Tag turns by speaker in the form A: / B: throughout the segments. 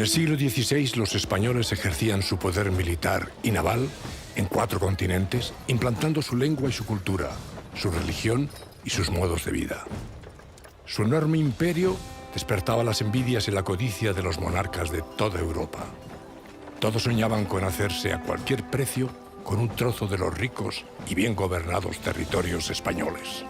A: el siglo XVI los españoles ejercían su poder militar y naval en 4 continentes, implantando su lengua y su cultura, su religión y sus modos de vida. Su enorme imperio despertaba las envidias y la codicia de los monarcas de toda Europa. Todos soñaban con hacerse a cualquier precio con un trozo de los ricos y bien gobernados territorios españoles.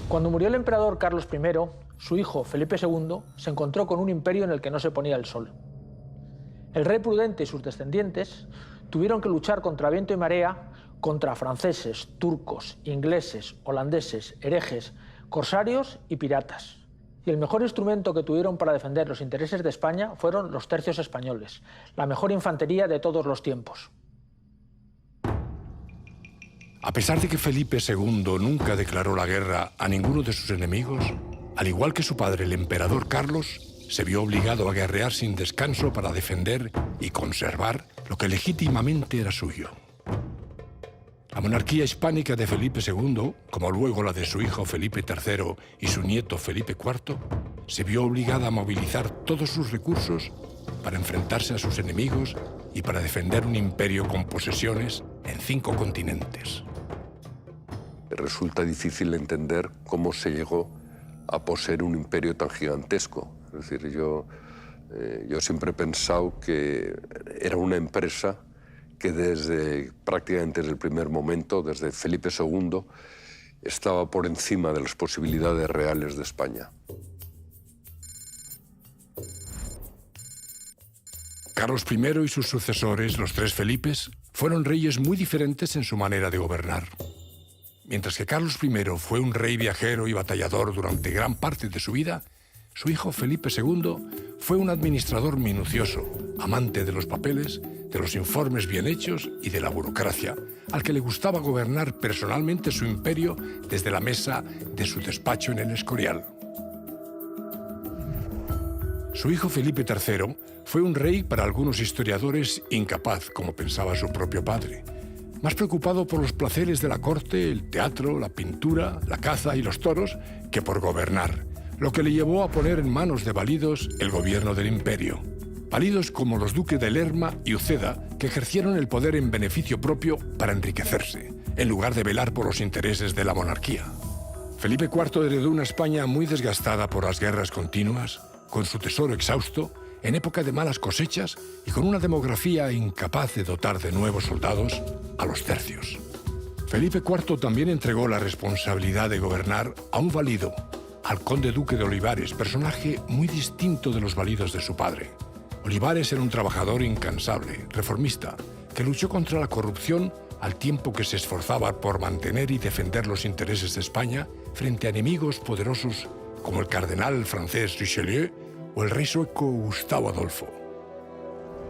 B: Cuando murió el emperador Carlos I, su hijo Felipe II se encontró con un imperio en el que no se ponía el sol. El rey Prudente y sus descendientes tuvieron que luchar contra viento y marea contra franceses, turcos, ingleses, holandeses, herejes, corsarios y piratas. Y el mejor instrumento que tuvieron para defender los intereses de España fueron los tercios españoles, la mejor infantería de todos los tiempos.
A: A pesar de que Felipe II nunca declaró la guerra a ninguno de sus enemigos, al igual que su padre, el emperador Carlos, se vio obligado a guerrear sin descanso para defender y conservar lo que legítimamente era suyo. La monarquía hispánica de Felipe II, como luego la de su hijo Felipe III y su nieto Felipe IV, se vio obligada a movilizar todos sus recursos para enfrentarse a sus enemigos y para defender un imperio con posesiones en 5 continentes.
C: Resulta difícil entender cómo se llegó a poseer un imperio tan gigantesco. Es decir, yo siempre he pensado que era una empresa que prácticamente desde el primer momento, desde Felipe II, estaba por encima de las posibilidades reales de España.
A: Carlos I y sus sucesores, los 3 Felipes, fueron reyes muy diferentes en su manera de gobernar. Mientras que Carlos I fue un rey viajero y batallador durante gran parte de su vida, su hijo Felipe II fue un administrador minucioso, amante de los papeles, de los informes bien hechos y de la burocracia, al que le gustaba gobernar personalmente su imperio desde la mesa de su despacho en el Escorial. Su hijo Felipe III fue un rey para algunos historiadores incapaz, como pensaba su propio padre, más preocupado por los placeres de la corte, el teatro, la pintura, la caza y los toros, que por gobernar, lo que le llevó a poner en manos de validos el gobierno del imperio. Validos como los duques de Lerma y Uceda, que ejercieron el poder en beneficio propio para enriquecerse, en lugar de velar por los intereses de la monarquía. Felipe IV heredó una España muy desgastada por las guerras continuas, con su tesoro exhausto, en época de malas cosechas y con una demografía incapaz de dotar de nuevos soldados a los tercios. Felipe IV también entregó la responsabilidad de gobernar a un valido, al conde duque de Olivares, personaje muy distinto de los validos de su padre. Olivares era un trabajador incansable, reformista, que luchó contra la corrupción al tiempo que se esforzaba por mantener y defender los intereses de España frente a enemigos poderosos como el cardenal francés Richelieu o el rey sueco Gustavo Adolfo.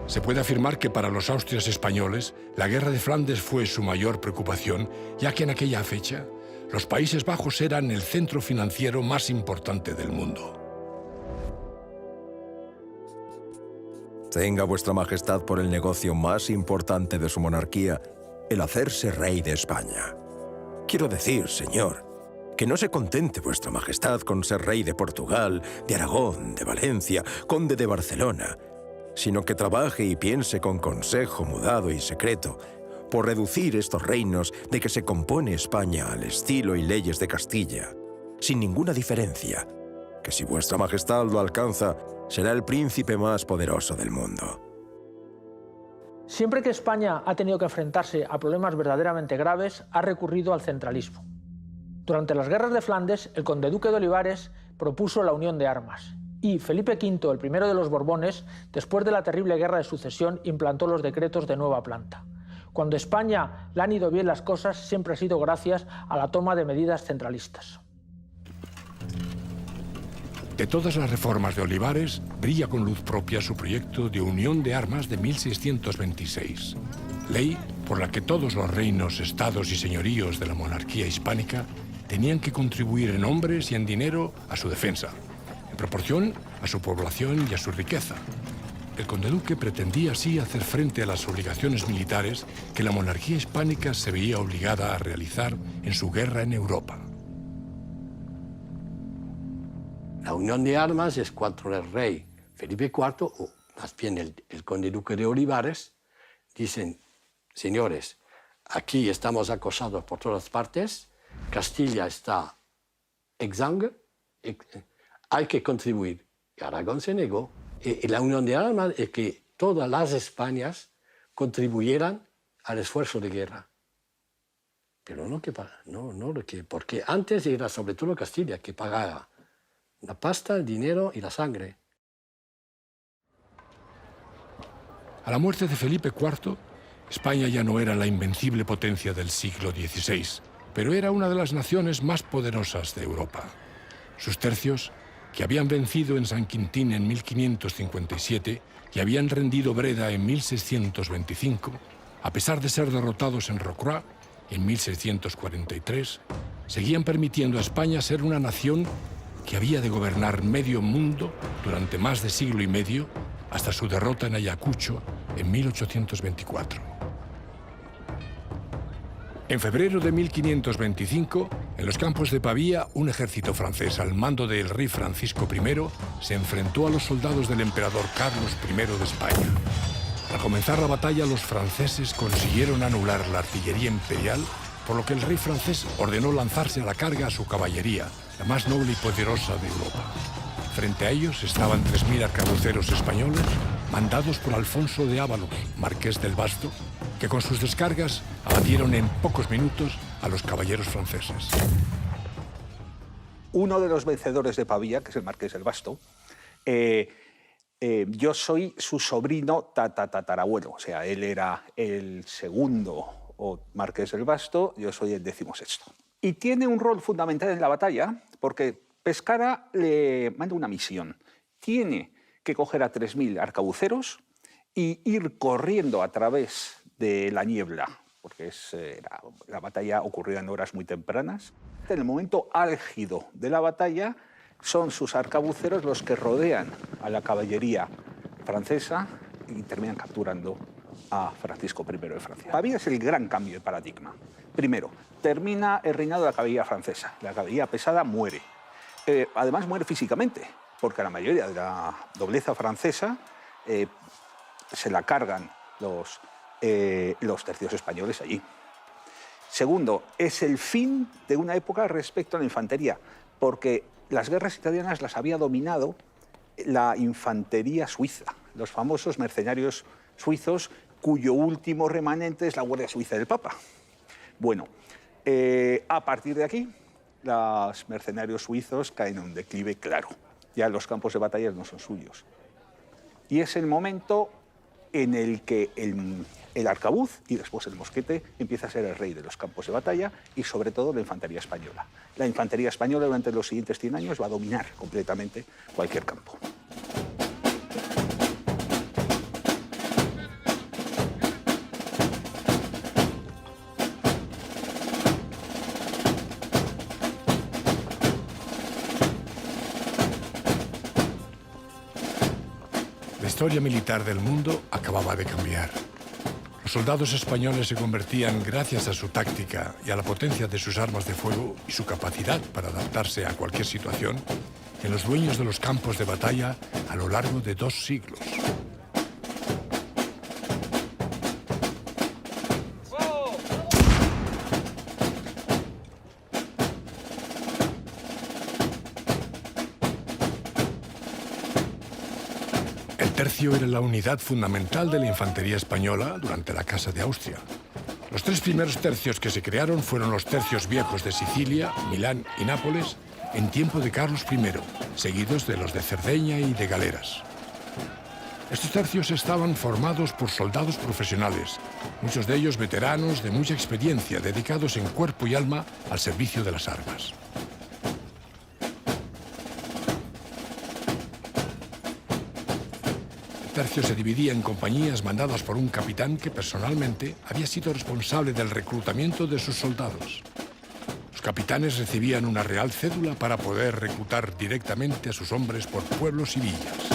A: Se puede afirmar que para los austrias españoles, la guerra de Flandes fue su mayor preocupación, ya que en aquella fecha, los Países Bajos eran el centro financiero más importante del mundo.
D: Tenga vuestra majestad por el negocio más importante de su monarquía, el hacerse rey de España. Quiero decir, señor, que no se contente vuestra majestad con ser rey de Portugal, de Aragón, de Valencia, conde de Barcelona, sino que trabaje y piense con consejo mudado y secreto por reducir estos reinos de que se compone España al estilo y leyes de Castilla, sin ninguna diferencia, que si vuestra majestad lo alcanza, será el príncipe más poderoso del mundo.
B: Siempre que España ha tenido que enfrentarse a problemas verdaderamente graves, ha recurrido al centralismo. Durante las guerras de Flandes, el conde-duque de Olivares propuso la unión de armas, y Felipe V, el primero de los Borbones, después de la terrible guerra de sucesión, implantó los decretos de nueva planta. Cuando a España le han ido bien las cosas, siempre ha sido gracias a la toma de medidas centralistas.
A: De todas las reformas de Olivares, brilla con luz propia su proyecto de unión de armas de 1626, ley por la que todos los reinos, estados y señoríos de la monarquía hispánica tenían que contribuir en hombres y en dinero a su defensa, en proporción a su población y a su riqueza. El conde-duque pretendía así hacer frente a las obligaciones militares que la monarquía hispánica se veía obligada a realizar en su guerra en Europa.
E: La unión de armas es cuando el rey Felipe IV, o más bien el conde-duque de Olivares, dicen: señores, aquí estamos acosados por todas partes, Castilla está exsangue, hay que contribuir. Y Aragón se negó. Y la unión de armas es que todas las Españas contribuyeran al esfuerzo de guerra. Pero porque antes era sobre todo Castilla que pagaba la pasta, el dinero y la sangre.
A: A la muerte de Felipe IV, España ya no era la invencible potencia del siglo XVI, pero era una de las naciones más poderosas de Europa. Sus tercios, que habían vencido en San Quintín en 1557 y habían rendido Breda en 1625, a pesar de ser derrotados en Rocroi en 1643, seguían permitiendo a España ser una nación que había de gobernar medio mundo durante más de siglo y medio, hasta su derrota en Ayacucho en 1824. En febrero de 1525, en los campos de Pavía, un ejército francés al mando del rey Francisco I se enfrentó a los soldados del emperador Carlos I de España. Al comenzar la batalla, los franceses consiguieron anular la artillería imperial, por lo que el rey francés ordenó lanzarse a la carga a su caballería, la más noble y poderosa de Europa. Frente a ellos estaban 3.000 arcabuceros españoles, mandados por Alfonso de Ábalos, marqués del Basto, que con sus descargas abatieron en pocos minutos a los caballeros franceses.
F: Uno de los vencedores de Pavía, que es el marqués del Basto, yo soy su sobrino tatarabuelo, o sea, él era el segundo marqués del Basto, yo soy el 16º. Y tiene un rol fundamental en la batalla, porque Pescara le manda una misión. Tiene que coger a 3.000 arcabuceros y ir corriendo a través de la niebla, porque la batalla ocurría en horas muy tempranas. En el momento álgido de la batalla, son sus arcabuceros los que rodean a la caballería francesa y terminan capturando a Francisco I de Francia. Pavía es el gran cambio de paradigma. Primero, termina el reinado de la caballería francesa. La caballería pesada muere. Además, muere físicamente, porque la mayoría de la nobleza francesa se la cargan los tercios españoles allí. Segundo, es el fin de una época respecto a la infantería, porque las guerras italianas las había dominado la infantería suiza, los famosos mercenarios suizos, cuyo último remanente es la Guardia Suiza del Papa. Bueno, a partir de aquí, los mercenarios suizos caen en un declive claro. Ya los campos de batalla no son suyos. Y es el momento en el que el arcabuz y después el mosquete empieza a ser el rey de los campos de batalla y sobre todo la infantería española. La infantería española durante los siguientes 100 años va a dominar completamente cualquier campo.
A: La historia militar del mundo acababa de cambiar. Los soldados españoles se convertían, gracias a su táctica y a la potencia de sus armas de fuego y su capacidad para adaptarse a cualquier situación, en los dueños de los campos de batalla a lo largo de 2 siglos. El tercio era la unidad fundamental de la infantería española durante la Casa de Austria. Los 3 primeros tercios que se crearon fueron los tercios viejos de Sicilia, Milán y Nápoles en tiempo de Carlos I, seguidos de los de Cerdeña y de Galeras. Estos tercios estaban formados por soldados profesionales, muchos de ellos veteranos de mucha experiencia, dedicados en cuerpo y alma al servicio de las armas. El tercio se dividía en compañías mandadas por un capitán que personalmente había sido responsable del reclutamiento de sus soldados. Los capitanes recibían una real cédula para poder reclutar directamente a sus hombres por pueblos y villas.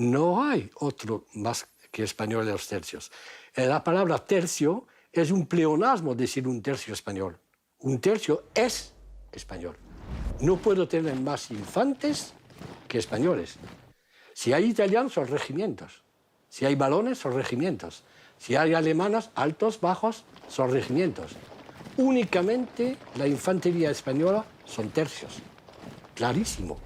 E: No hay otro más que español de los tercios. La palabra tercio es un pleonasmo decir un tercio español. Un tercio es español. No puedo tener más infantes que españoles. Si hay italianos, son regimientos. Si hay balones, son regimientos. Si hay alemanas, altos, bajos, son regimientos. Únicamente la infantería española son tercios. Clarísimo.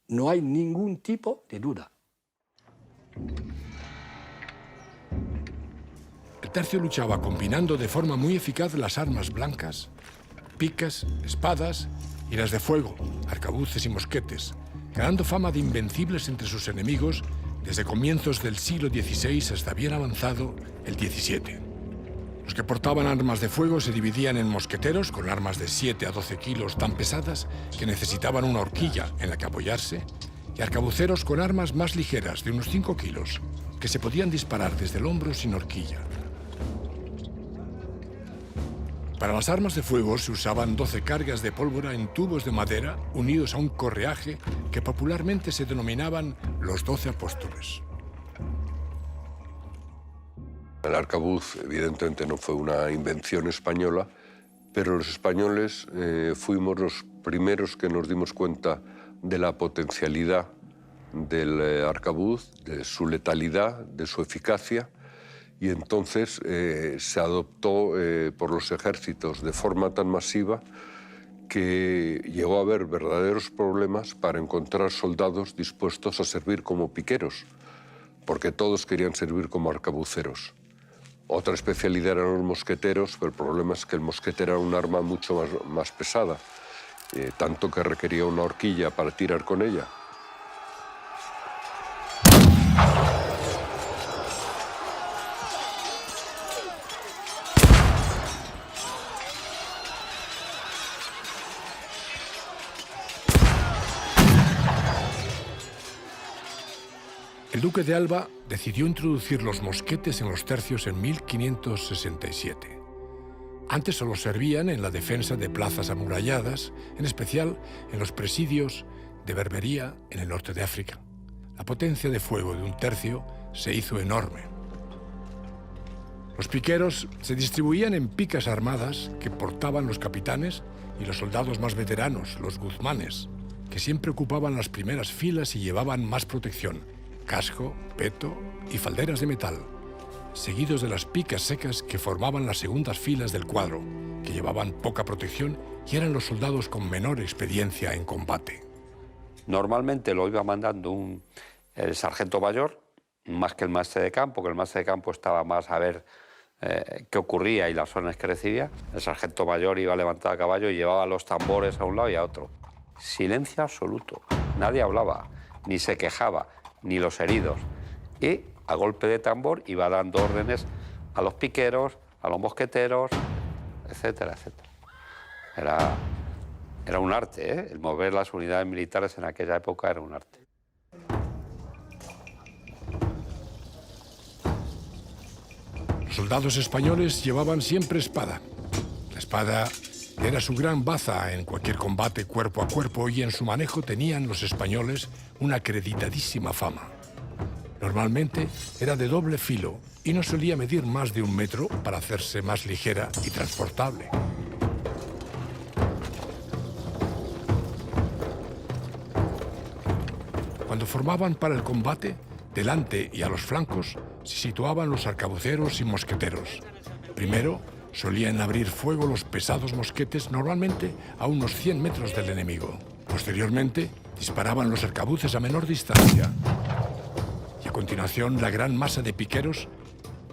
E: No hay ningún tipo de duda.
A: El tercio luchaba combinando de forma muy eficaz las armas blancas, picas, espadas y las de fuego, arcabuces y mosquetes, ganando fama de invencibles entre sus enemigos desde comienzos del siglo XVI hasta bien avanzado el XVII. Los que portaban armas de fuego se dividían en mosqueteros con armas de 7 a 12 kilos tan pesadas que necesitaban una horquilla en la que apoyarse, y arcabuceros con armas más ligeras de unos 5 kilos que se podían disparar desde el hombro sin horquilla. Para las armas de fuego se usaban 12 cargas de pólvora en tubos de madera unidos a un correaje que popularmente se denominaban los 12 apóstoles.
C: El arcabuz, evidentemente, no fue una invención española, pero los españoles fuimos los primeros que nos dimos cuenta de la potencialidad del arcabuz, de su letalidad, de su eficacia, y entonces se adoptó por los ejércitos de forma tan masiva que llegó a haber verdaderos problemas para encontrar soldados dispuestos a servir como piqueros, porque todos querían servir como arcabuceros. Otra especialidad eran los mosqueteros, pero el problema es que el mosquetero era un arma mucho más pesada, tanto que requería una horquilla para tirar con ella.
A: El duque de Alba decidió introducir los mosquetes en los tercios en 1567. Antes solo servían en la defensa de plazas amuralladas, en especial en los presidios de Berbería en el norte de África. La potencia de fuego de un tercio se hizo enorme. Los piqueros se distribuían en picas armadas que portaban los capitanes y los soldados más veteranos, los guzmanes, que siempre ocupaban las primeras filas y llevaban más protección: casco, peto y falderas de metal, seguidos de las picas secas que formaban las segundas filas del cuadro, que llevaban poca protección y eran los soldados con menor experiencia en combate.
G: Normalmente lo iba mandando el sargento mayor, más que el maestre de campo, que el maestre de campo estaba más a ver qué ocurría y las órdenes que recibía. El sargento mayor iba levantado a caballo y llevaba los tambores a un lado y a otro. Silencio absoluto, nadie hablaba, ni se quejaba, ni los heridos. Y a golpe de tambor iba dando órdenes a los piqueros, a los mosqueteros, etcétera, etcétera. Era un arte, ¿eh? El mover las unidades militares en aquella época era un arte.
A: Los soldados españoles llevaban siempre espada. La espada era su gran baza en cualquier combate cuerpo a cuerpo y en su manejo tenían los españoles una acreditadísima fama. Normalmente era de doble filo y no solía medir más de 1 metro para hacerse más ligera y transportable. Cuando formaban para el combate, delante y a los flancos se situaban los arcabuceros y mosqueteros. Primero solían abrir fuego los pesados mosquetes, normalmente a unos 100 metros del enemigo. Posteriormente disparaban los arcabuces a menor distancia. Y a continuación la gran masa de piqueros,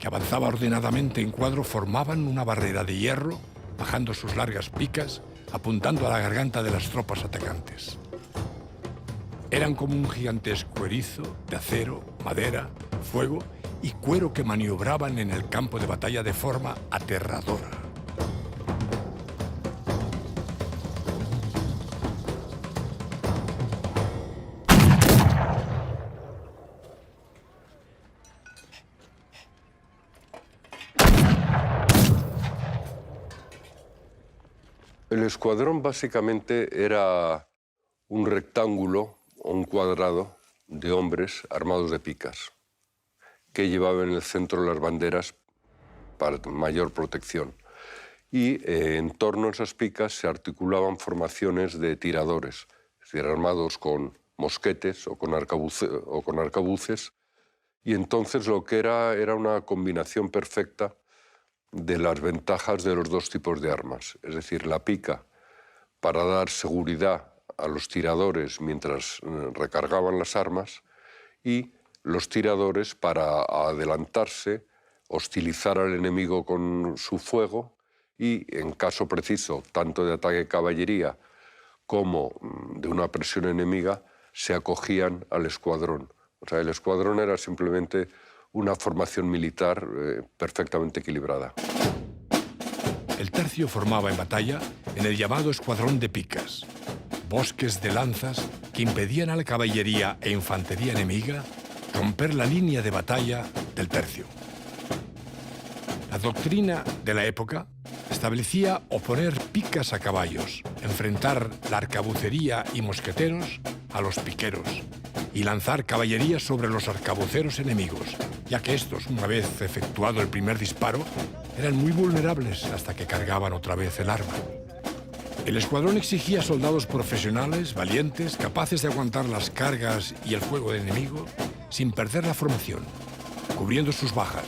A: que avanzaba ordenadamente en cuadro, formaban una barrera de hierro, bajando sus largas picas, apuntando a la garganta de las tropas atacantes. Eran como un gigantesco erizo de acero, madera, fuego y cuero que maniobraban en el campo de batalla de forma aterradora.
C: El escuadrón básicamente era un rectángulo o un cuadrado de hombres armados de picas que llevaban en el centro las banderas para mayor protección. Y en torno a esas picas se articulaban formaciones de tiradores, es decir, armados con mosquetes o con arcabuces, y entonces lo que era una combinación perfecta de las ventajas de los dos tipos de armas, es decir, la pica para dar seguridad a los tiradores mientras recargaban las armas y los tiradores para adelantarse, hostilizar al enemigo con su fuego y, en caso preciso, tanto de ataque de caballería como de una presión enemiga, se acogían al escuadrón. O sea, el escuadrón era simplemente una formación militar perfectamente equilibrada.
A: El tercio formaba en batalla en el llamado escuadrón de picas, bosques de lanzas que impedían a la caballería e infantería enemiga romper la línea de batalla del tercio. La doctrina de la época establecía oponer picas a caballos, enfrentar la arcabucería y mosqueteros a los piqueros y lanzar caballería sobre los arcabuceros enemigos, ya que estos, una vez efectuado el primer disparo, eran muy vulnerables hasta que cargaban otra vez el arma. El escuadrón exigía soldados profesionales, valientes, capaces de aguantar las cargas y el fuego del enemigo sin perder la formación, cubriendo sus bajas,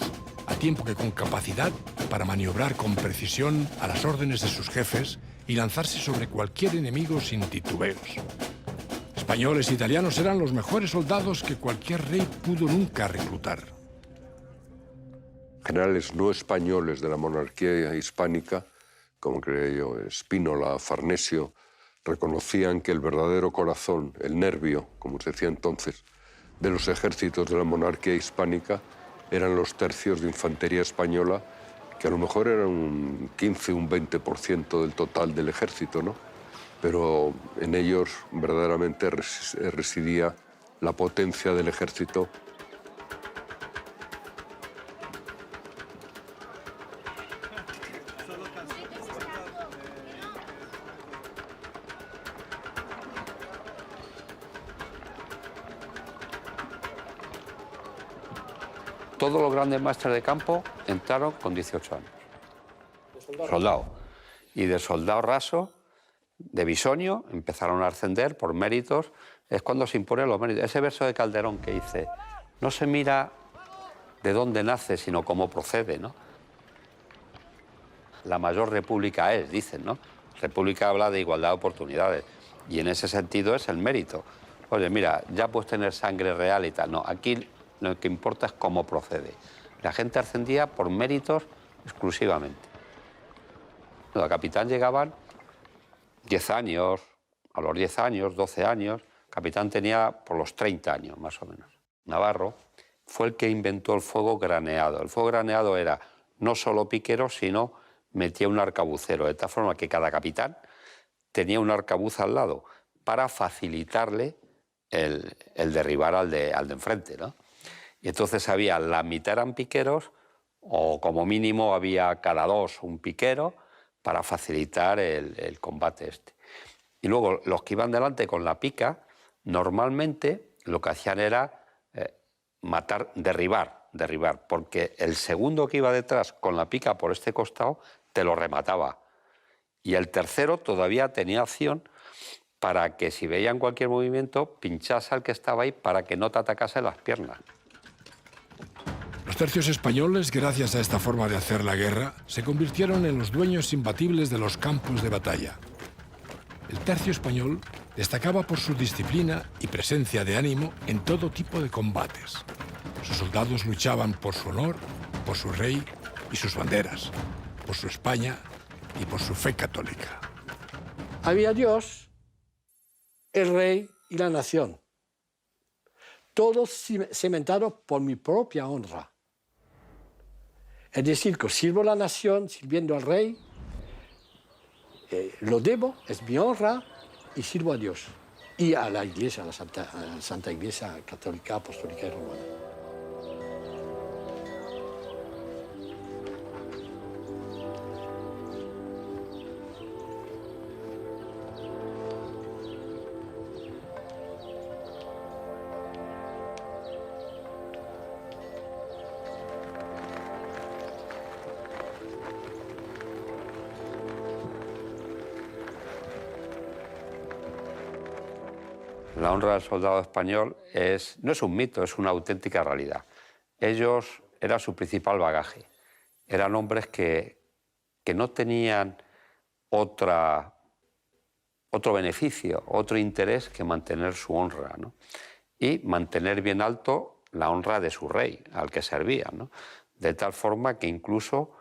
A: a tiempo que con capacidad para maniobrar con precisión a las órdenes de sus jefes y lanzarse sobre cualquier enemigo sin titubeos. Españoles e italianos eran los mejores soldados que cualquier rey pudo nunca reclutar.
C: Generales no españoles de la monarquía hispánica, como creía yo, Spínola, Farnesio, reconocían que el verdadero corazón, el nervio, como se decía entonces, de los ejércitos de la monarquía hispánica eran los tercios de infantería española, que a lo mejor eran un 15, un 20% del total del ejército, ¿no? Pero en ellos verdaderamente residía la potencia del ejército.
G: Todos los grandes maestres de campo entraron con 18 años. Soldado. Y de soldado raso, de bisonio, empezaron a ascender por méritos. Es cuando se imponen los méritos. Ese verso de Calderón que dice, no se mira de dónde nace, sino cómo procede, ¿no? La mayor república es, dicen, ¿no? República habla de igualdad de oportunidades. Y en ese sentido es el mérito. Oye, mira, ya puedes tener sangre real y tal. No, aquí lo que importa es cómo procede. La gente ascendía por méritos exclusivamente. A capitán llegaban 10 años, a los 10 años, 12 años. Capitán tenía por los 30 años, más o menos. Navarro fue el que inventó el fuego graneado. El fuego graneado era no solo piqueros, sino metía un arcabucero, de tal forma que cada capitán tenía un arcabuz al lado para facilitarle el derribar al de enfrente, ¿no? Y entonces había, la mitad eran piqueros, o como mínimo había cada dos un piquero para facilitar el combate este. Y luego los que iban delante con la pica, normalmente lo que hacían era matar, derribar, porque el segundo que iba detrás con la pica por este costado te lo remataba. Y el tercero todavía tenía opción para que si veían cualquier movimiento, pinchase al que estaba ahí para que no te atacase las piernas.
A: Los tercios españoles, gracias a esta forma de hacer la guerra, se convirtieron en los dueños imbatibles de los campos de batalla. El tercio español destacaba por su disciplina y presencia de ánimo en todo tipo de combates. Sus soldados luchaban por su honor, por su rey y sus banderas, por su España y por su fe católica.
E: Había Dios, el rey y la nación. Todo cimentado por mi propia honra. Es decir, que sirvo a la nación sirviendo al rey, lo debo, es mi honra, y sirvo a Dios. Y a la Iglesia, a la Santa Iglesia Católica, Apostólica y Romana.
G: La honra del soldado español no es un mito, es una auténtica realidad. Ellos, era su principal bagaje. Eran hombres que no tenían otro beneficio, otro interés que mantener su honra, ¿no? Y mantener bien alto la honra de su rey, al que servían, ¿no? De tal forma que incluso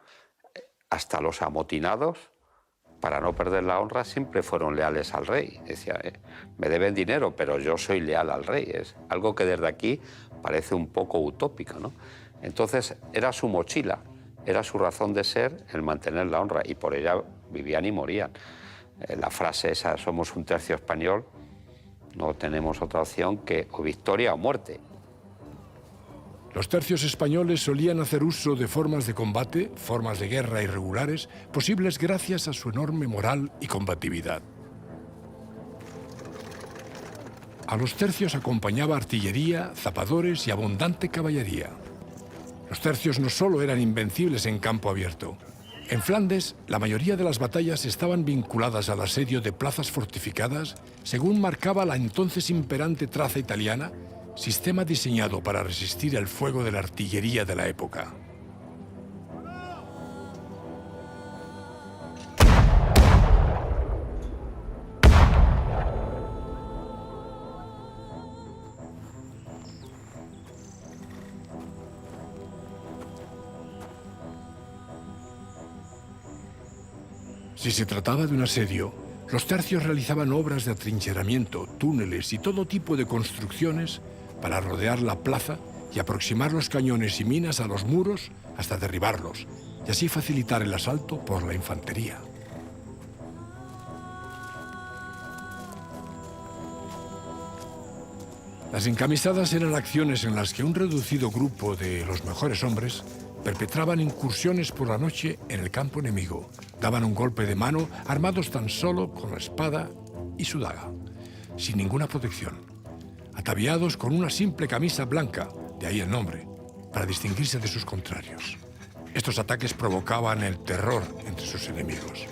G: hasta los amotinados, para no perder la honra, siempre fueron leales al rey. Decía, me deben dinero, pero yo soy leal al rey. Es algo que desde aquí parece un poco utópico, ¿no? Entonces era su mochila, era su razón de ser el mantener la honra, y por ella vivían y morían. La frase esa, somos un tercio español, no tenemos otra opción que o victoria o muerte.
A: Los tercios españoles solían hacer uso de formas de combate, formas de guerra irregulares, posibles gracias a su enorme moral y combatividad. A los tercios acompañaba artillería, zapadores y abundante caballería. Los tercios no solo eran invencibles en campo abierto. En Flandes, la mayoría de las batallas estaban vinculadas al asedio de plazas fortificadas, según marcaba la entonces imperante traza italiana, sistema diseñado para resistir el fuego de la artillería de la época. Si se trataba de un asedio, los tercios realizaban obras de atrincheramiento, túneles y todo tipo de construcciones para rodear la plaza y aproximar los cañones y minas a los muros hasta derribarlos, y así facilitar el asalto por la infantería. Las encamisadas eran acciones en las que un reducido grupo de los mejores hombres perpetraban incursiones por la noche en el campo enemigo. Daban un golpe de mano armados tan solo con la espada y su daga, sin ninguna protección, ataviados con una simple camisa blanca, de ahí el nombre, para distinguirse de sus contrarios. Estos ataques provocaban el terror entre sus enemigos.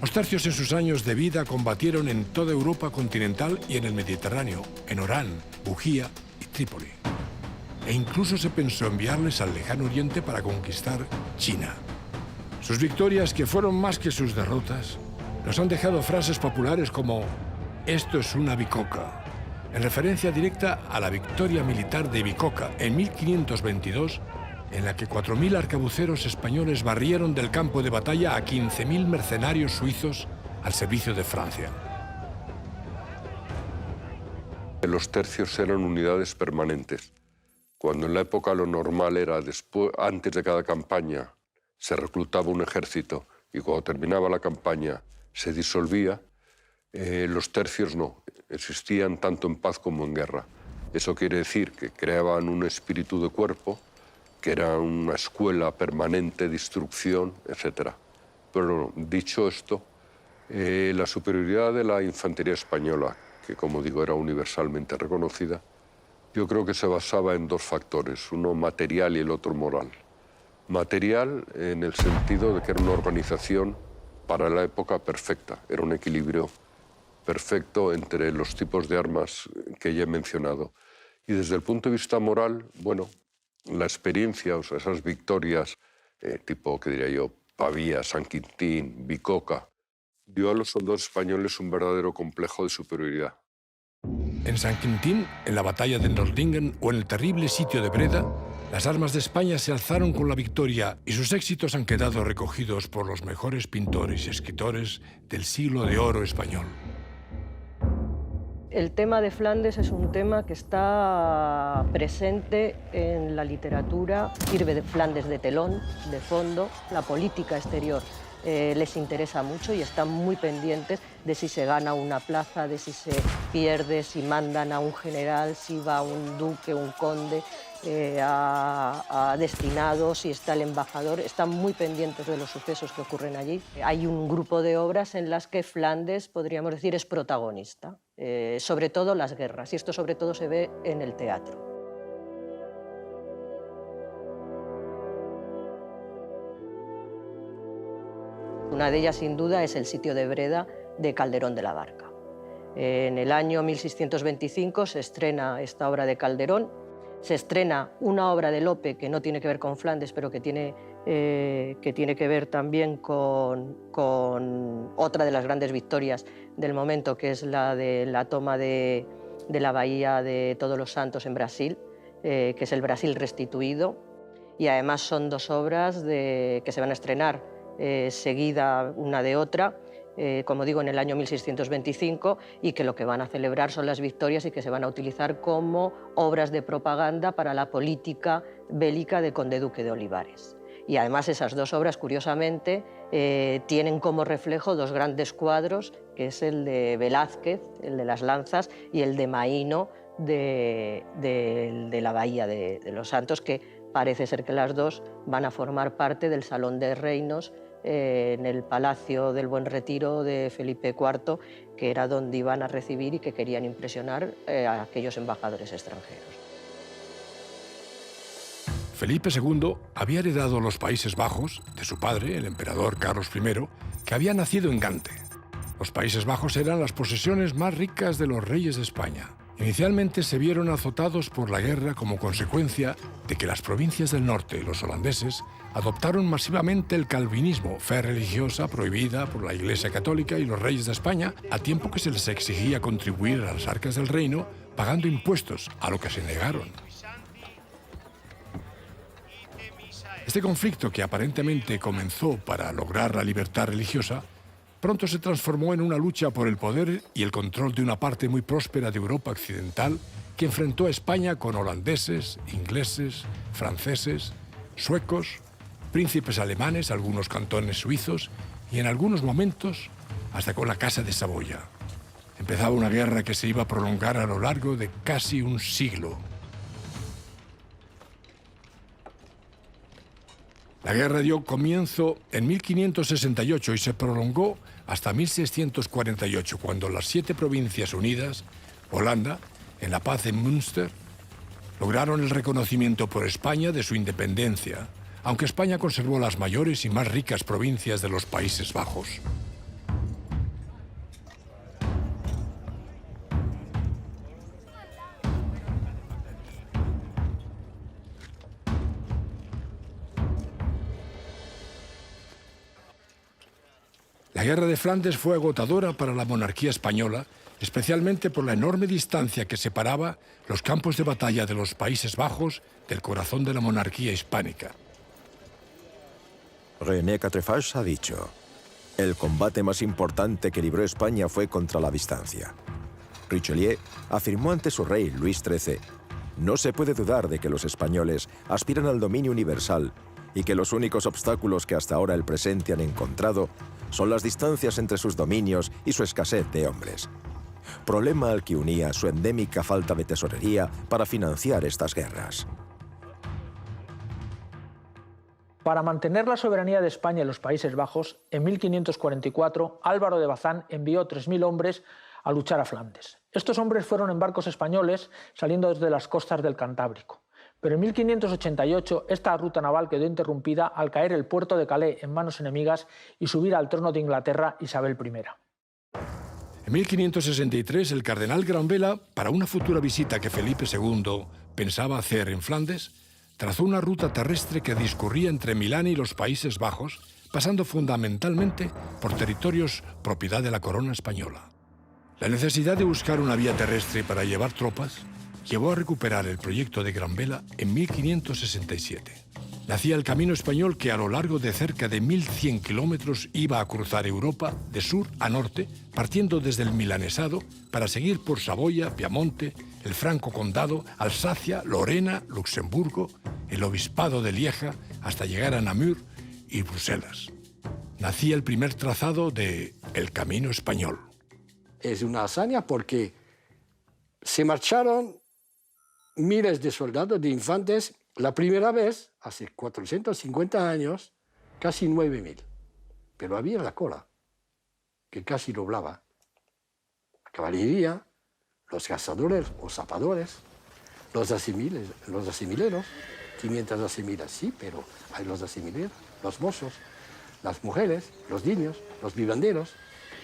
A: Los tercios en sus años de vida combatieron en toda Europa continental y en el Mediterráneo, en Orán, Bujía y Trípoli. E incluso se pensó enviarles al lejano oriente para conquistar China. Sus victorias, que fueron más que sus derrotas, nos han dejado frases populares como Esto es una bicoca, en referencia directa a la victoria militar de Bicoca en 1522, en la que 4.000 arcabuceros españoles barrieron del campo de batalla a 15.000 mercenarios suizos al servicio de Francia.
C: Los tercios eran unidades permanentes. Cuando en la época lo normal era antes de cada campaña se reclutaba un ejército y cuando terminaba la campaña se disolvía, los tercios no, existían tanto en paz como en guerra. Eso quiere decir que creaban un espíritu de cuerpo, que era una escuela permanente de instrucción, etc. Pero dicho esto, la superioridad de la infantería española, que como digo era universalmente reconocida, yo creo que se basaba en dos factores, uno material y el otro moral. Material en el sentido de que era una organización para la época perfecta, era un equilibrio perfecto entre los tipos de armas que ya he mencionado. Y desde el punto de vista moral, bueno, la experiencia, o sea, esas victorias tipo, que diría yo, Pavía, San Quintín, Bicoca, dio a los soldados españoles un verdadero complejo de superioridad.
A: En San Quintín, en la batalla de Nordlingen o en el terrible sitio de Breda, las armas de España se alzaron con la victoria y sus éxitos han quedado recogidos por los mejores pintores y escritores del siglo de oro español.
H: El tema de Flandes es un tema que está presente en la literatura, sirve de Flandes de telón, de fondo, la política exterior. Les interesa mucho y están muy pendientes de si se gana una plaza, de si se pierde, si mandan a un general, si va un duque, un conde a destinados, si está el embajador. Están muy pendientes de los sucesos que ocurren allí. Hay un grupo de obras en las que Flandes, podríamos decir, es protagonista, sobre todo las guerras, y esto sobre todo se ve en el teatro. Una de ellas, sin duda, es el sitio de Breda de Calderón de la Barca. En el año 1625 se estrena esta obra de Calderón, se estrena una obra de Lope que no tiene que ver con Flandes, pero que tiene que ver también con otra de las grandes victorias del momento, que es la de la toma de la bahía de Todos los Santos en Brasil, que es el Brasil restituido. Y además son dos obras que se van a estrenar seguida una de otra, como digo, en el año 1625, y que lo que van a celebrar son las victorias y que se van a utilizar como obras de propaganda para la política bélica de Conde Duque de Olivares. Y además esas dos obras, curiosamente, tienen como reflejo dos grandes cuadros, que es el de Velázquez, el de las lanzas, y el de Maíno, de la bahía de los Santos, que parece ser que las dos van a formar parte del Salón de Reinos en el Palacio del Buen Retiro de Felipe IV, que era donde iban a recibir y que querían impresionar a aquellos embajadores extranjeros.
A: Felipe II había heredado los Países Bajos de su padre, el emperador Carlos I, que había nacido en Gante. Los Países Bajos eran las posesiones más ricas de los reyes de España. Inicialmente se vieron azotados por la guerra como consecuencia de que las provincias del norte, los holandeses, adoptaron masivamente el calvinismo, fe religiosa prohibida por la Iglesia Católica y los reyes de España, a tiempo que se les exigía contribuir a las arcas del reino pagando impuestos, a lo que se negaron. Este conflicto, que aparentemente comenzó para lograr la libertad religiosa, pronto se transformó en una lucha por el poder y el control de una parte muy próspera de Europa occidental que enfrentó a España con holandeses, ingleses, franceses, suecos, príncipes alemanes, algunos cantones suizos y en algunos momentos hasta con la Casa de Saboya. Empezaba una guerra que se iba a prolongar a lo largo de casi un siglo. La guerra dio comienzo en 1568 y se prolongó hasta 1648, cuando las 7 provincias unidas, Holanda, en la paz en Münster, lograron el reconocimiento por España de su independencia, aunque España conservó las mayores y más ricas provincias de los Países Bajos. La guerra de Flandes fue agotadora para la monarquía española, especialmente por la enorme distancia que separaba los campos de batalla de los Países Bajos del corazón de la monarquía hispánica.
D: René Quatrefages ha dicho: el combate más importante que libró España fue contra la distancia. Richelieu afirmó ante su rey Luis XIII: no se puede dudar de que los españoles aspiran al dominio universal y que los únicos obstáculos que hasta ahora el presente han encontrado son las distancias entre sus dominios y su escasez de hombres. Problema al que unía su endémica falta de tesorería para financiar estas guerras.
B: Para mantener la soberanía de España en los Países Bajos, en 1544 Álvaro de Bazán envió 3.000 hombres a luchar a Flandes. Estos hombres fueron en barcos españoles saliendo desde las costas del Cantábrico. Pero en 1588 esta ruta naval quedó interrumpida al caer el puerto de Calais en manos enemigas y subir al trono de Inglaterra Isabel I.
A: En 1563, el cardenal Granvela, para una futura visita que Felipe II pensaba hacer en Flandes, trazó una ruta terrestre que discurría entre Milán y los Países Bajos, pasando fundamentalmente por territorios propiedad de la corona española. La necesidad de buscar una vía terrestre para llevar tropas llevó a recuperar el proyecto de Granvela en 1567. Nacía el camino español que a lo largo de cerca de 1.100 kilómetros iba a cruzar Europa de sur a norte, partiendo desde el milanesado para seguir por Saboya, Piamonte, el Franco Condado, Alsacia, Lorena, Luxemburgo, el Obispado de Lieja, hasta llegar a Namur y Bruselas. Nacía el primer trazado de El Camino Español.
E: Es una hazaña porque se marcharon miles de soldados, de infantes, la primera vez, hace 450 años, casi 9.000. Pero había la cola, que casi doblaba. La caballería, los cazadores o zapadores, los asimileros, 500 asimilas, sí, pero hay los asimileros, los mozos, las mujeres, los niños, los vivanderos,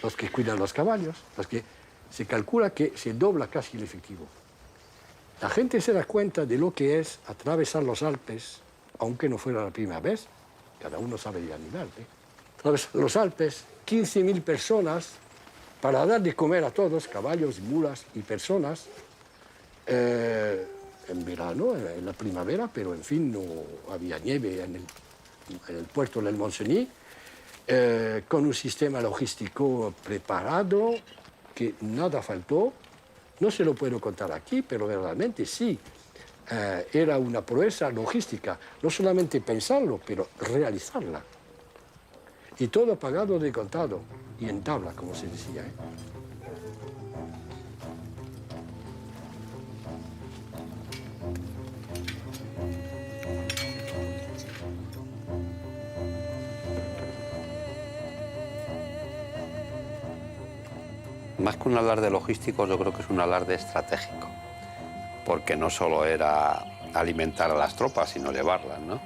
E: los que cuidan los caballos, los que se calcula que se dobla casi el efectivo. La gente se da cuenta de lo que es atravesar los Alpes, aunque no fuera la primera vez, cada uno sabe de animal, atravesar los Alpes, 15.000 personas, para dar de comer a todos, caballos, mulas y personas, en verano, en la primavera, pero en fin, no había nieve en el puerto del Montcenis, con un sistema logístico preparado, que nada faltó. No se lo puedo contar aquí, pero realmente sí. Era una proeza logística, no solamente pensarlo, pero realizarla. Y todo pagado de contado, y en tabla, como se decía.
G: Más que un alarde logístico, yo creo que es un alarde estratégico, porque no solo era alimentar a las tropas, sino llevarlas, ¿no?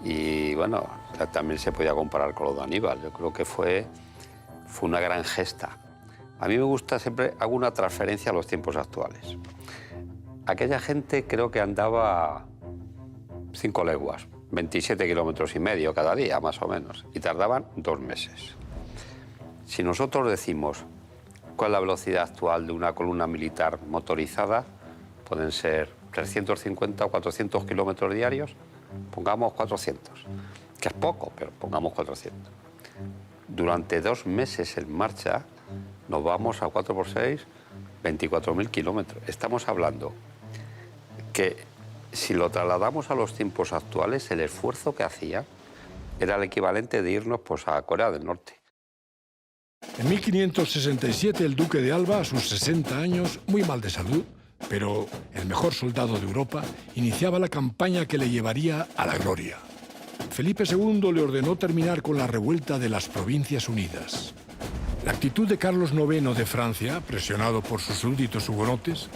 G: Y bueno, también se podía comparar con lo de Aníbal. Yo creo que fue una gran gesta. A mí me gusta siempre, hago una transferencia a los tiempos actuales. Aquella gente creo que andaba 5 leguas, 27 kilómetros y medio cada día, más o menos, y tardaban 2 meses. Si nosotros decimos cuál es la velocidad actual de una columna militar motorizada, pueden ser 350 o 400 kilómetros diarios, pongamos 400, que es poco, pero pongamos 400. Durante 2 meses en marcha nos vamos a 4 por 6, 24.000 kilómetros. Estamos hablando que si lo trasladamos a los tiempos actuales, el esfuerzo que hacía era el equivalente de irnos pues, a Corea del Norte.
A: En 1567, el duque de Alba, a sus 60 años, muy mal de salud, pero el mejor soldado de Europa, iniciaba la campaña que le llevaría a la gloria. Felipe II le ordenó terminar con la revuelta de las Provincias Unidas. La actitud de Carlos IX de Francia, presionado por sus súbditos hugonotes,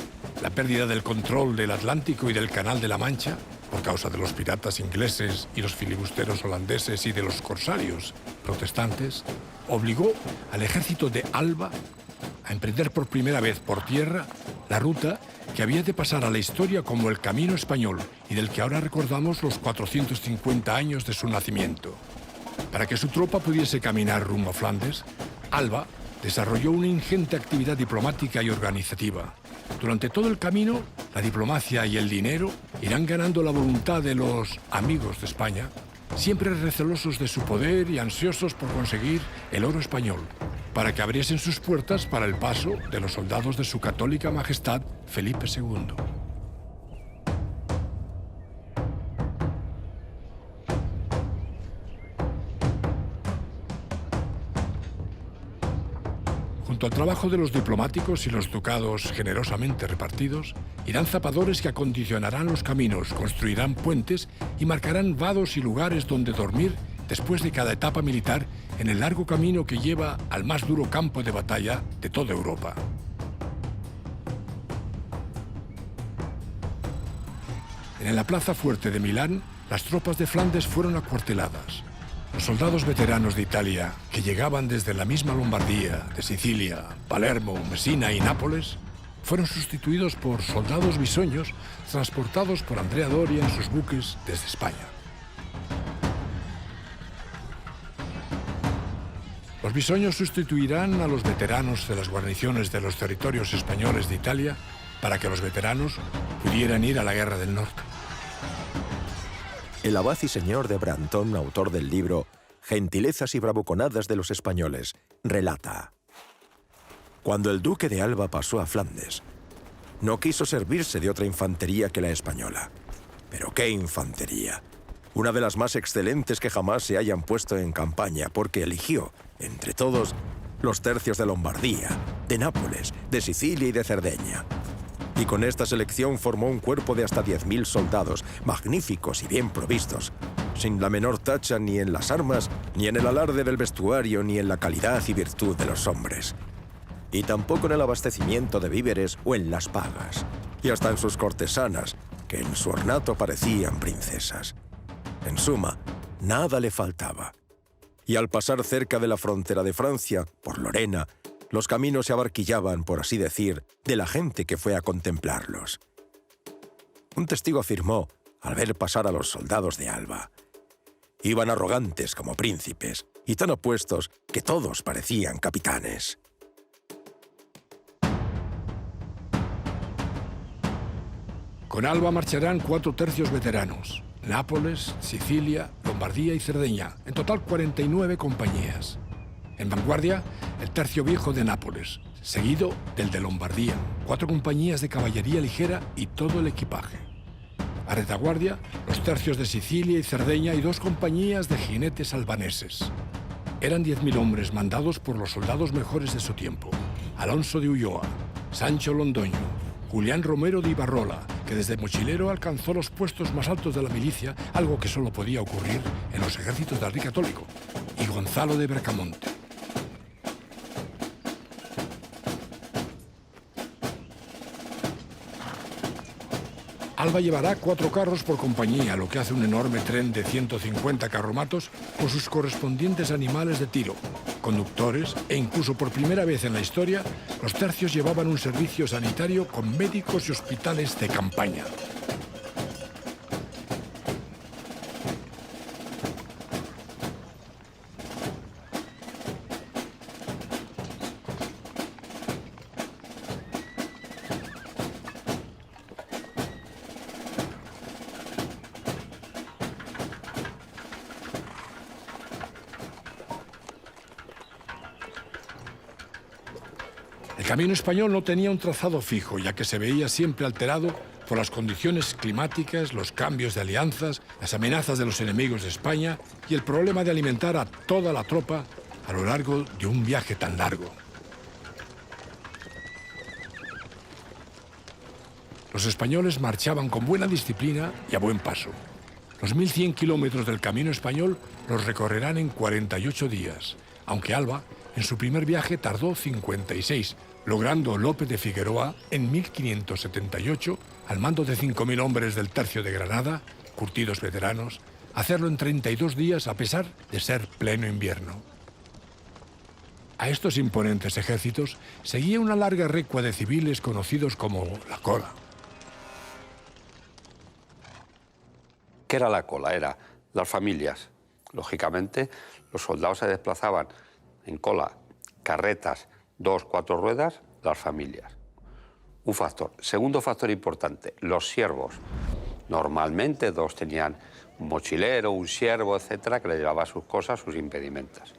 A: la pérdida del control del Atlántico y del Canal de la Mancha, por causa de los piratas ingleses y los filibusteros holandeses y de los corsarios protestantes, obligó al ejército de Alba a emprender por primera vez por tierra la ruta que había de pasar a la historia como el Camino Español y del que ahora recordamos los 450 años de su nacimiento. Para que su tropa pudiese caminar rumbo a Flandes, Alba desarrolló una ingente actividad diplomática y organizativa. Durante todo el camino, la diplomacia y el dinero irán ganando la voluntad de los amigos de España, siempre recelosos de su poder y ansiosos por conseguir el oro español, para que abriesen sus puertas para el paso de los soldados de su católica majestad Felipe II. Junto al trabajo de los diplomáticos y los ducados generosamente repartidos, irán zapadores que acondicionarán los caminos, construirán puentes y marcarán vados y lugares donde dormir después de cada etapa militar en el largo camino que lleva al más duro campo de batalla de toda Europa. En la plaza fuerte de Milán, las tropas de Flandes fueron acuarteladas. Los soldados veteranos de Italia, que llegaban desde la misma Lombardía, de Sicilia, Palermo, Messina y Nápoles, fueron sustituidos por soldados bisoños transportados por Andrea Doria en sus buques desde España. Los bisoños sustituirán a los veteranos de las guarniciones de los territorios españoles de Italia para que los veteranos pudieran ir a la Guerra del Norte.
D: El abad y señor de Brantón, autor del libro Gentilezas y bravuconadas de los españoles, relata: cuando el duque de Alba pasó a Flandes, no quiso servirse de otra infantería que la española. Pero qué infantería, una de las más excelentes que jamás se hayan puesto en campaña, porque eligió, entre todos, los tercios de Lombardía, de Nápoles, de Sicilia y de Cerdeña. Y con esta selección formó un cuerpo de hasta 10.000 soldados, magníficos y bien provistos, sin la menor tacha ni en las armas, ni en el alarde del vestuario, ni en la calidad y virtud de los hombres. Y tampoco en el abastecimiento de víveres o en las pagas, y hasta en sus cortesanas, que en su ornato parecían princesas. En suma, nada le faltaba. Y al pasar cerca de la frontera de Francia, por Lorena, los caminos se abarquillaban, por así decir, de la gente que fue a contemplarlos. Un testigo afirmó, al ver pasar a los soldados de Alba: iban arrogantes como príncipes y tan opuestos que todos parecían capitanes.
A: Con Alba marcharán 4 tercios veteranos: Nápoles, Sicilia, Lombardía y Cerdeña, en total 49 compañías. En vanguardia, el tercio viejo de Nápoles, seguido del de Lombardía, 4 compañías de caballería ligera y todo el equipaje. A retaguardia, los tercios de Sicilia y Cerdeña y 2 compañías de jinetes albaneses. Eran 10.000 hombres mandados por los soldados mejores de su tiempo: Alonso de Ulloa, Sancho Londoño, Julián Romero de Ibarrola, que desde mochilero alcanzó los puestos más altos de la milicia, algo que solo podía ocurrir en los ejércitos del rey católico, y Gonzalo de Bracamonte. Alba llevará 4 carros por compañía, lo que hace un enorme tren de 150 carromatos con sus correspondientes animales de tiro, conductores e incluso por primera vez en la historia, los tercios llevaban un servicio sanitario con médicos y hospitales de campaña. El camino español no tenía un trazado fijo, ya que se veía siempre alterado por las condiciones climáticas, los cambios de alianzas, las amenazas de los enemigos de España y el problema de alimentar a toda la tropa a lo largo de un viaje tan largo. Los españoles marchaban con buena disciplina y a buen paso. Los 1.100 kilómetros del camino español los recorrerán en 48 días, aunque Alba, en su primer viaje, tardó 56, logrando López de Figueroa, en 1578, al mando de 5.000 hombres del tercio de Granada, curtidos veteranos, hacerlo en 32 días a pesar de ser pleno invierno. A estos imponentes ejércitos seguía una larga recua de civiles conocidos como la cola.
G: ¿Qué era la cola? Era las familias. Lógicamente, los soldados se desplazaban en cola, carretas, 2, 4 ruedas, las familias. Un factor. Segundo factor importante, los siervos. Normalmente todos tenían un mochilero, un siervo, etcétera, que le llevaba sus cosas, sus impedimentas.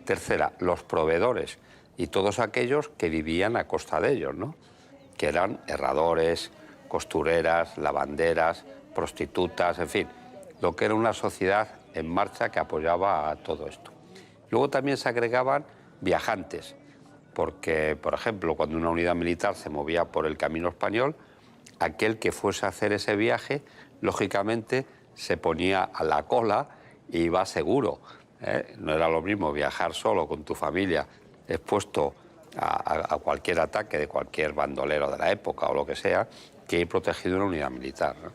G: Tercera, los proveedores y todos aquellos que vivían a costa de ellos, ¿no? Que eran herradores, costureras, lavanderas, prostitutas, en fin, lo que era una sociedad en marcha que apoyaba a todo esto. Luego también se agregaban viajantes, porque, por ejemplo, cuando una unidad militar se movía por el camino español, aquel que fuese a hacer ese viaje, lógicamente, se ponía a la cola y iba seguro. No era lo mismo viajar solo con tu familia, expuesto a cualquier ataque de cualquier bandolero de la época o lo que sea, que ir protegido en una unidad militar, ¿no?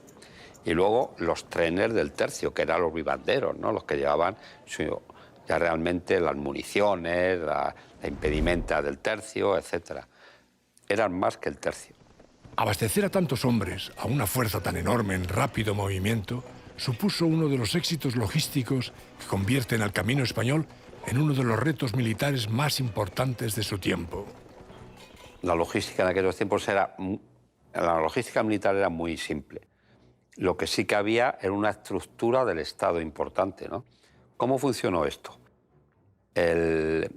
G: Y luego los trenes del tercio, que eran los vivanderos, ¿no? Los que llevaban ya realmente las municiones, la impedimenta del tercio, etc. Eran más que el tercio.
A: Abastecer a tantos hombres, a una fuerza tan enorme en rápido movimiento, supuso uno de los éxitos logísticos que convierten al camino español en uno de los retos militares más importantes de su tiempo.
G: La logística en aquellos tiempos la logística militar era muy simple. Lo que sí que había era una estructura del Estado importante, ¿no? ¿Cómo funcionó esto?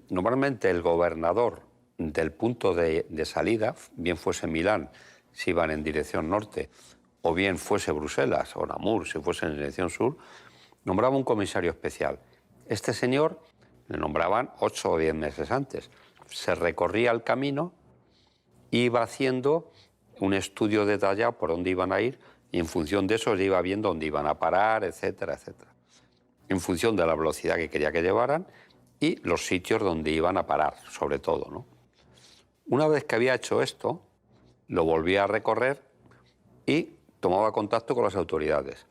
G: Normalmente el gobernador del punto de salida, bien fuese Milán, si iban en dirección norte, o bien fuese Bruselas o Namur, si fuese en dirección sur, nombraba un comisario especial. Este señor le nombraban 8 o 10 meses antes. Se recorría el camino, iba haciendo un estudio detallado por dónde iban a ir y en función de eso se iba viendo dónde iban a parar, etcétera, etcétera. En función de la velocidad que quería que llevaran y los sitios donde iban a parar, sobre todo, ¿no? Una vez que había hecho esto, lo volvía a recorrer y tomaba contacto con las autoridades.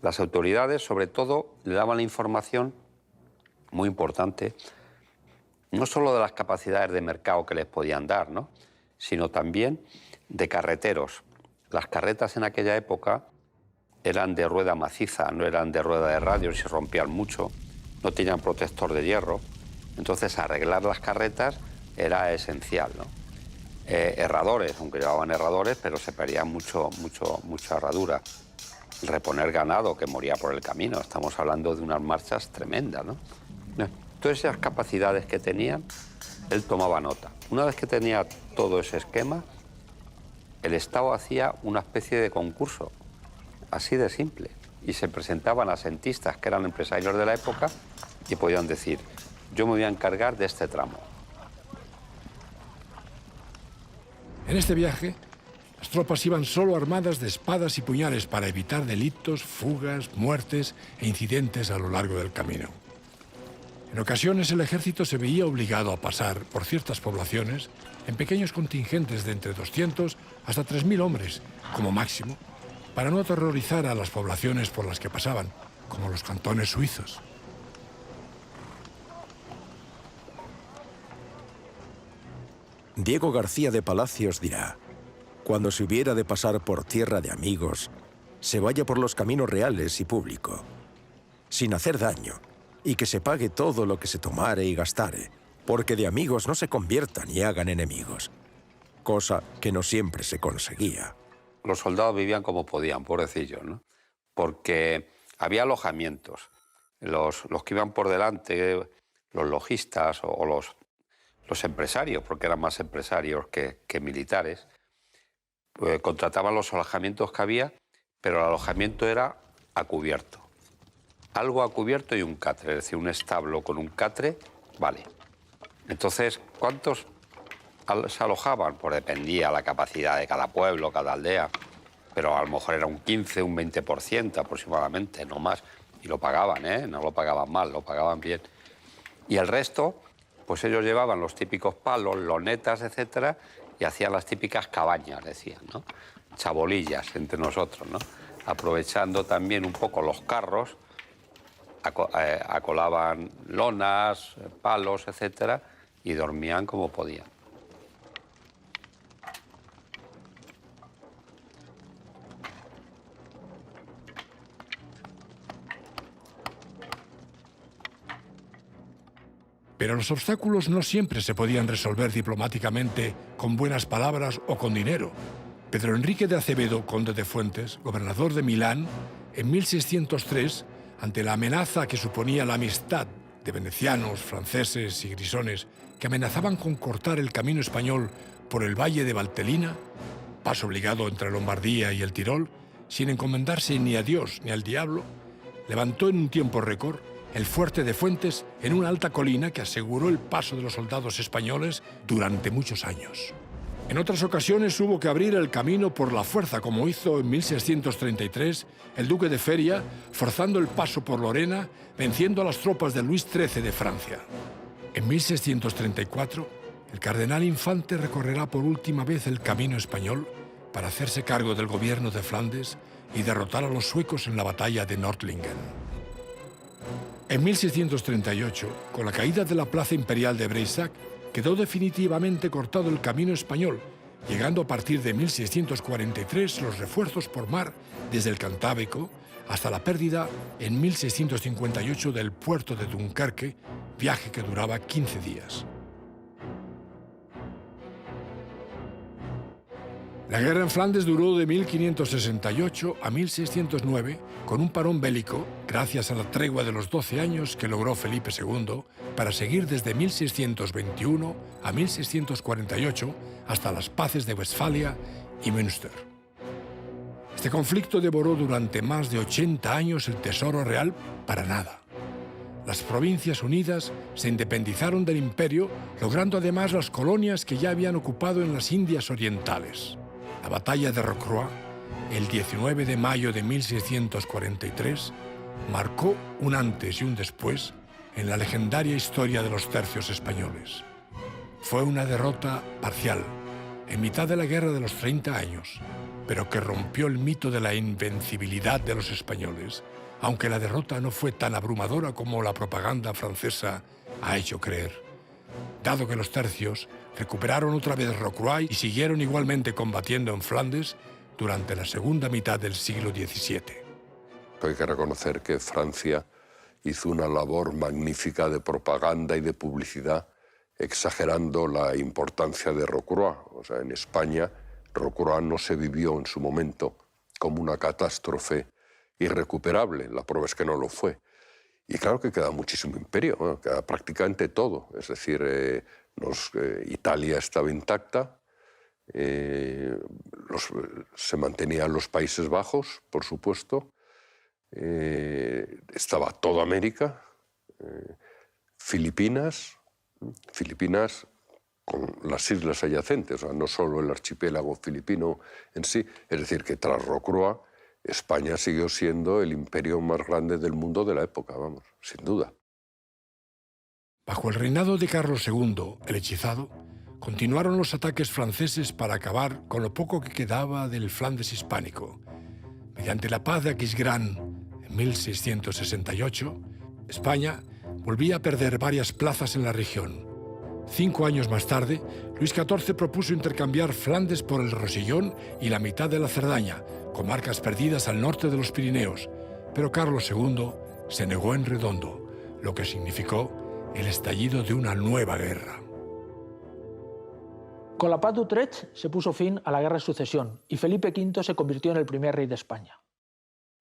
G: Las autoridades, sobre todo, le daban la información muy importante, no solo de las capacidades de mercado que les podían dar, ¿no? Sino también de carreteros. Las carretas en aquella época eran de rueda maciza, no eran de rueda de radio, se rompían mucho, no tenían protector de hierro. Entonces, arreglar las carretas era esencial, ¿no? Herradores, aunque llevaban herradores, pero se perdía mucha herradura. Reponer ganado que moría por el camino. Estamos hablando de unas marchas tremendas, ¿no? Todas esas capacidades que tenían, él tomaba nota. Una vez que tenía todo ese esquema, el Estado hacía una especie de concurso, así de simple. Y se presentaban asentistas que eran empresarios de la época y podían decir, yo me voy a encargar de este tramo.
A: En este viaje, las tropas iban solo armadas de espadas y puñales para evitar delitos, fugas, muertes e incidentes a lo largo del camino. En ocasiones el ejército se veía obligado a pasar por ciertas poblaciones en pequeños contingentes de entre 200 hasta 3.000 hombres, como máximo, para no aterrorizar a las poblaciones por las que pasaban, como los cantones suizos.
D: Diego García de Palacios dirá, cuando se hubiera de pasar por tierra de amigos, se vaya por los caminos reales y público, sin hacer daño, y que se pague todo lo que se tomare y gastare, porque de amigos no se conviertan y hagan enemigos, cosa que no siempre se conseguía.
G: Los soldados vivían como podían, pobrecillos, ¿no? Porque había alojamientos. Los que iban por delante, los logistas o los empresarios, porque eran más empresarios que militares, pues contrataban los alojamientos que había, pero el alojamiento era a cubierto. Algo a cubierto y un catre, es decir, un establo con un catre, vale. Entonces, ¿cuántos se alojaban? Pues dependía la capacidad de cada pueblo, cada aldea, pero a lo mejor era un 15, un 20% aproximadamente, no más. Y lo pagaban, ¿eh? No lo pagaban mal, lo pagaban bien. Y el resto, pues ellos llevaban los típicos palos, lonetas, etcétera, y hacían las típicas cabañas, decían, ¿no? Chabolillas entre nosotros, ¿no? Aprovechando también un poco los carros, acolaban lonas, palos, etcétera, y dormían como podían.
A: Pero los obstáculos no siempre se podían resolver diplomáticamente con buenas palabras o con dinero. Pedro Enrique de Acevedo, conde de Fuentes, gobernador de Milán, en 1603, ante la amenaza que suponía la amistad de venecianos, franceses y grisones que amenazaban con cortar el camino español por el valle de Valtellina, paso obligado entre Lombardía y el Tirol, sin encomendarse ni a Dios ni al diablo, levantó en un tiempo récord el fuerte de Fuentes en una alta colina que aseguró el paso de los soldados españoles durante muchos años. En otras ocasiones hubo que abrir el camino por la fuerza, como hizo en 1633 el duque de Feria, forzando el paso por Lorena, venciendo a las tropas de Luis XIII de Francia. En 1634, el cardenal Infante recorrerá por última vez el camino español para hacerse cargo del gobierno de Flandes y derrotar a los suecos en la batalla de Nordlingen. En 1638, con la caída de la plaza imperial de Breisach, quedó definitivamente cortado el camino español, llegando a partir de 1643 los refuerzos por mar desde el Cantábrico hasta la pérdida en 1658 del puerto de Dunkerque, viaje que duraba 15 días. La guerra en Flandes duró de 1568 a 1609, con un parón bélico, gracias a la tregua de los 12 años que logró Felipe II, para seguir desde 1621 a 1648 hasta las paces de Westfalia y Münster. Este conflicto devoró durante más de 80 años el tesoro real para nada. Las Provincias Unidas se independizaron del imperio, logrando además las colonias que ya habían ocupado en las Indias Orientales. La batalla de Rocroi, el 19 de mayo de 1643, marcó un antes y un después en la legendaria historia de los tercios españoles. Fue una derrota parcial, en mitad de la Guerra de los 30 años, pero que rompió el mito de la invencibilidad de los españoles, aunque la derrota no fue tan abrumadora como la propaganda francesa ha hecho creer, dado que los tercios recuperaron otra vez Rocroi y siguieron igualmente combatiendo en Flandes durante la segunda mitad del siglo XVII.
C: Hay que reconocer que Francia hizo una labor magnífica de propaganda y de publicidad, exagerando la importancia de Rocroi. O sea, en España, Rocroi no se vivió en su momento como una catástrofe irrecuperable. La prueba es que no lo fue. Y claro que queda muchísimo imperio, ¿no? Queda prácticamente todo. Es decir, Italia estaba intacta, se mantenían los Países Bajos, por supuesto, estaba toda América, Filipinas con las islas adyacentes, o sea, no solo el archipiélago filipino en sí. Es decir, que tras Rocroi, España siguió siendo el imperio más grande del mundo de la época, vamos, sin duda.
A: Bajo el reinado de Carlos II, el hechizado, continuaron los ataques franceses para acabar con lo poco que quedaba del Flandes hispánico. Mediante la paz de Aquisgrán en 1668, España volvía a perder varias plazas en la región. 5 años más tarde, Luis XIV propuso intercambiar Flandes por el Rosellón y la mitad de la Cerdaña, comarcas perdidas al norte de los Pirineos, pero Carlos II se negó en redondo, lo que significó el estallido de una nueva guerra.
B: Con la paz de Utrecht se puso fin a la guerra de sucesión y Felipe V se convirtió en el primer rey de España.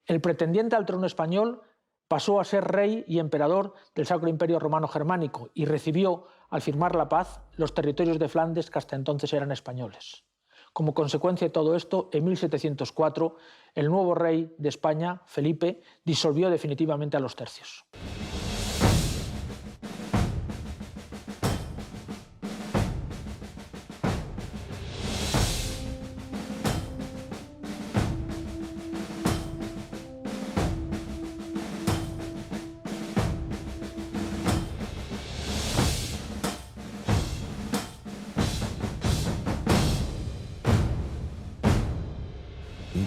B: El pretendiente al trono español pasó a ser rey y emperador del Sacro Imperio Romano Germánico y recibió, al firmar la paz, los territorios de Flandes que hasta entonces eran españoles. Como consecuencia de todo esto, en 1704, el nuevo rey de España, Felipe, disolvió definitivamente a los tercios.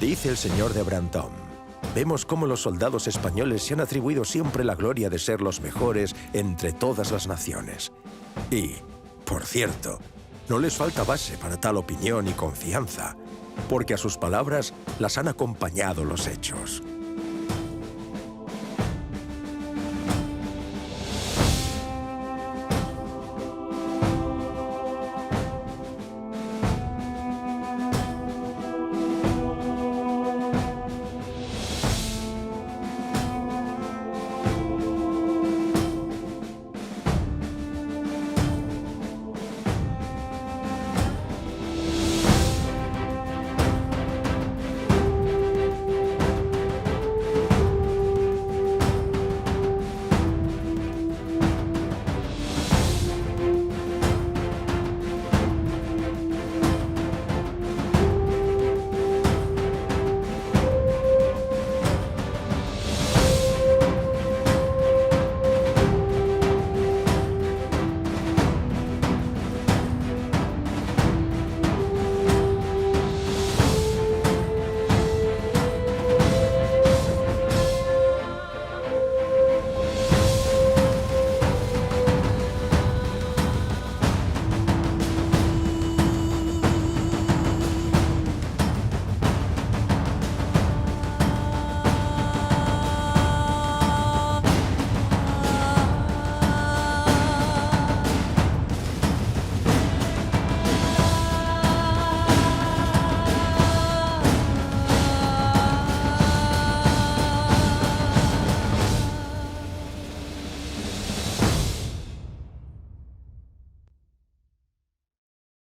D: Dice el señor de Brantôme, vemos cómo los soldados españoles se han atribuido siempre la gloria de ser los mejores entre todas las naciones. Y, por cierto, no les falta base para tal opinión y confianza, porque a sus palabras las han acompañado los hechos.